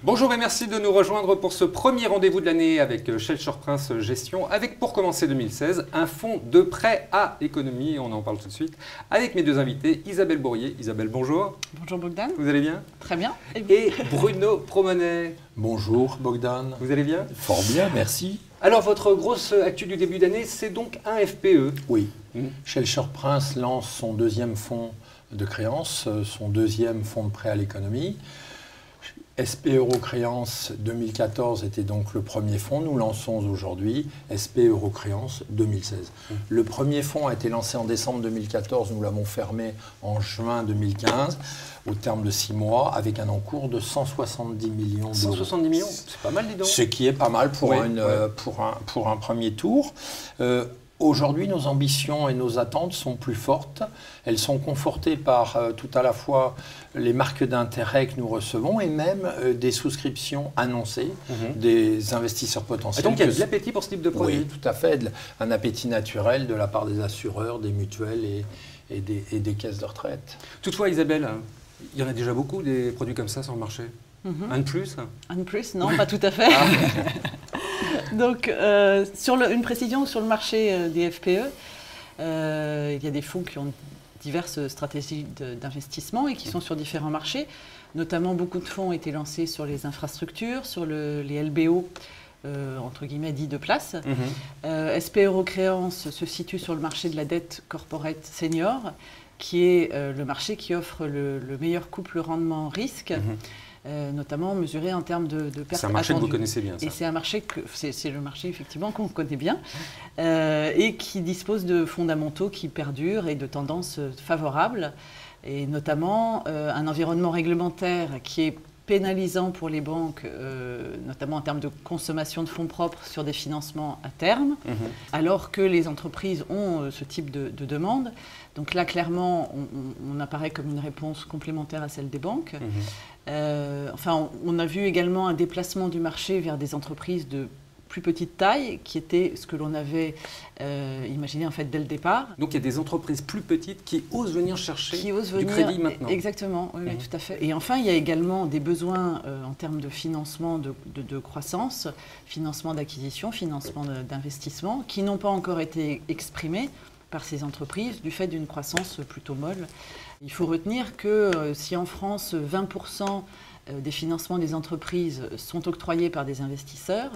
Bonjour et merci de nous rejoindre pour ce premier rendez-vous de l'année avec Shelter Prince Gestion, avec pour commencer 2016 un fonds de prêt à économie, on en parle tout de suite, avec mes deux invités, Isabelle Bourrier. Isabelle, bonjour. Bonjour Bogdan. Vous allez bien? Très bien. Et Bruno Promonet. Bonjour Bogdan. Vous allez bien? Fort bien, merci. Alors votre grosse actu du début d'année, c'est donc un FPE. Oui. Shelter Prince lance son deuxième fonds de créance, son deuxième fonds de prêt à l'économie. SP Eurocréance 2014 était donc le premier fonds. Nous lançons aujourd'hui SP Eurocréance 2016. Le premier fonds a été lancé en décembre 2014. Nous l'avons fermé en juin 2015, au terme de 6 mois, avec un encours de 170 millions d'euros. 170 millions, c'est pas mal, dis donc. Ce qui est pas mal pour, pour un premier tour. Aujourd'hui, nos ambitions et nos attentes sont plus fortes. Elles sont confortées par tout à la fois les marques d'intérêt que nous recevons et même des souscriptions annoncées des investisseurs potentiels. Et donc il y a de l'appétit pour ce type de produit? Oui, tout à fait. Un appétit naturel de la part des assureurs, des mutuelles et des caisses de retraite. Toutefois, Isabelle, il y en a déjà beaucoup des produits comme ça sur le marché. Un de plus? Un de plus? Non, pas tout à fait. Donc, une précision sur le marché des FPE, il y a des fonds qui ont diverses stratégies d'investissement et qui sont sur différents marchés. Notamment, beaucoup de fonds ont été lancés sur les infrastructures, sur les LBO, entre guillemets, dits de place. SP Eurocréance se situe sur le marché de la dette corporate senior, qui est le marché qui offre le meilleur couple rendement-risque. Notamment mesuré en termes de pertes. C'est un marché attendues. que vous connaissez bien, ça. Et c'est un marché c'est le marché effectivement qu'on connaît bien et qui dispose de fondamentaux qui perdurent et de tendances favorables, et notamment un environnement réglementaire qui est pénalisant pour les banques, notamment en termes de consommation de fonds propres sur des financements à terme, alors que les entreprises ont ce type de demande. Donc là, clairement, on apparaît comme une réponse complémentaire à celle des banques. On a vu également un déplacement du marché vers des entreprises de plus petite taille, qui était ce que l'on avait imaginé en fait dès le départ. Donc il y a des entreprises plus petites qui osent venir chercher du crédit maintenant. Exactement, oui, tout à fait. Et enfin, il y a également des besoins en termes de financement de croissance, financement d'acquisition, financement d'investissement, qui n'ont pas encore été exprimés par ces entreprises du fait d'une croissance plutôt molle. Il faut retenir que si en France 20% des financements des entreprises sont octroyés par des investisseurs,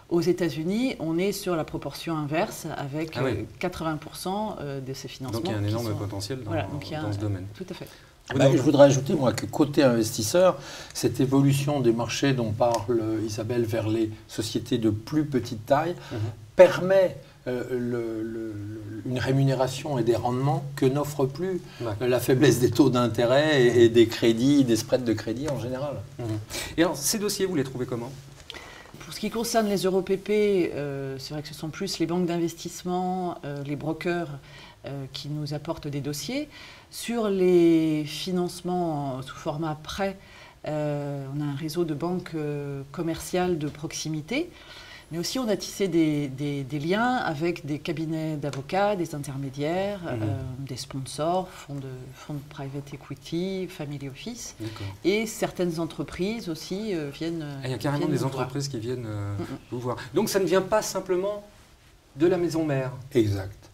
aux États-Unis, on est sur la proportion inverse avec 80% de ces financements. Donc il y a un énorme potentiel dans ce domaine. Tout à fait. Je voudrais ajouter, moi, que côté investisseur, cette évolution des marchés dont parle Isabelle vers les sociétés de plus petite taille permet une rémunération et des rendements que n'offre plus la faiblesse des taux d'intérêt et des crédits, des spreads de crédit en général. Et alors, ces dossiers, vous les trouvez comment? Pour ce qui concerne les EuroPP, c'est vrai que ce sont plus les banques d'investissement, les brokers qui nous apportent des dossiers. Sur les financements sous format prêt, on a un réseau de banques commerciales de proximité. Mais aussi, on a tissé des liens avec des cabinets d'avocats, des intermédiaires, des sponsors, fonds de private equity, family office. Et certaines entreprises aussi viennent. Il y a carrément des entreprises qui viennent vous voir. Donc ça ne vient pas simplement de la maison mère. Exact.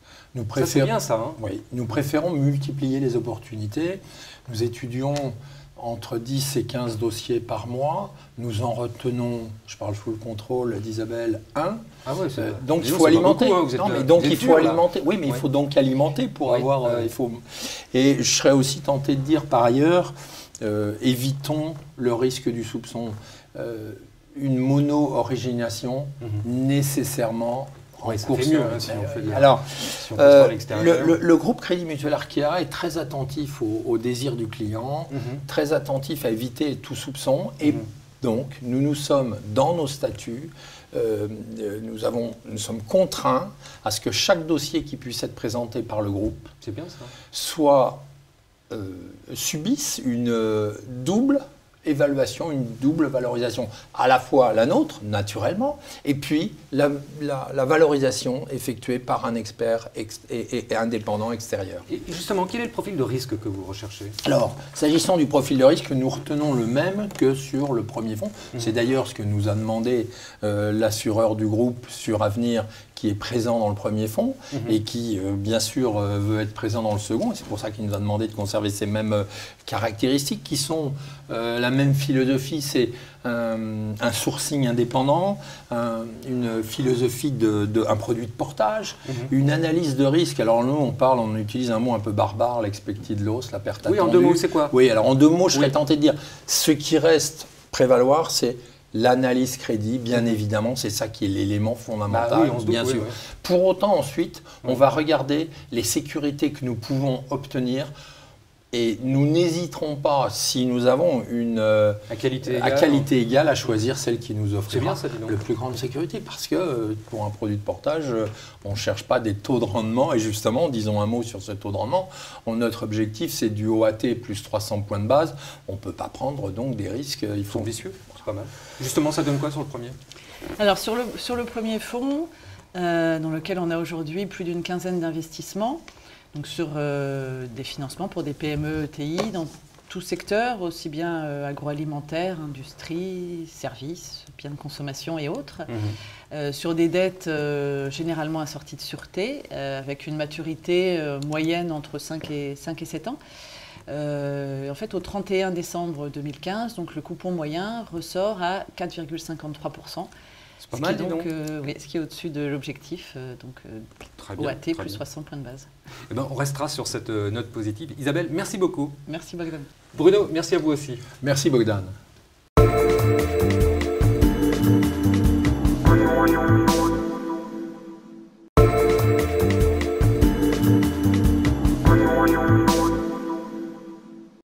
Ça, c'est bien ça. Hein. Oui, nous préférons multiplier les opportunités. Nous étudions entre 10 et 15 dossiers par mois. Nous en retenons, je parle sous le contrôle d'Isabelle, 1. Ah ouais, donc il faut alimenter. Alimenter. Oui, mais il faut donc alimenter pour avoir. Et je serais aussi tenté de dire par ailleurs, évitons le risque du soupçon. Une mono-origination nécessairement. Alors, le groupe Crédit Mutuel Arkea est très attentif au désir du client, très attentif à éviter tout soupçon. Et donc, nous sommes dans nos statuts, nous sommes contraints à ce que chaque dossier qui puisse être présenté par le groupe c'est bien ça. soit subisse une double évaluation, une double valorisation. À la fois la nôtre, naturellement, et puis la valorisation effectuée par un expert et indépendant extérieur. Et justement, quel est le profil de risque que vous recherchez? Alors, s'agissant du profil de risque, nous retenons le même que sur le premier fonds. C'est d'ailleurs ce que nous a demandé l'assureur du groupe Suravenir, qui est présent dans le premier fonds et qui, bien sûr, veut être présent dans le second. C'est pour ça qu'il nous a demandé de conserver ces mêmes caractéristiques qui sont la même philosophie. C'est un sourcing indépendant, une philosophie un produit de portage, une analyse de risque. Alors nous, on utilise un mot un peu barbare, l'expected loss, la perte attendue. Oui, en 2 mots, c'est quoi? Oui, alors en 2 mots, je serais tenté de dire, ce qui reste prévaloir, c'est l'analyse crédit, bien évidemment, c'est ça qui est l'élément fondamental, bien sûr. Oui. Pour autant, ensuite, on va regarder les sécurités que nous pouvons obtenir et nous n'hésiterons pas, si nous avons à qualité égale, à choisir celle qui nous offrira le plus grande sécurité. Parce que pour un produit de portage, on ne cherche pas des taux de rendement. Et justement, disons un mot sur ce taux de rendement. Notre objectif, c'est du OAT plus 300 points de base. On ne peut pas prendre donc des risques. Ils sont vicieux. Pas mal. Justement, ça donne quoi sur le premier? Alors sur le premier fonds, dans lequel on a aujourd'hui plus d'une quinzaine d'investissements, donc sur des financements pour des PME, ETI, dans tout secteur, aussi bien agroalimentaire, industrie, services, biens de consommation et autres, sur des dettes généralement assorties de sûreté, avec une maturité moyenne entre 5 et 7 ans. En fait, au 31 décembre 2015, donc le coupon moyen ressort à 4,53%. C'est pas mal, donc. Oui, ce qui est au-dessus de l'objectif, donc OAT plus 60 points de base. Eh ben, on restera sur cette note positive. Isabelle, merci beaucoup. Merci Bogdan. Bruno, merci à vous aussi. Merci Bogdan.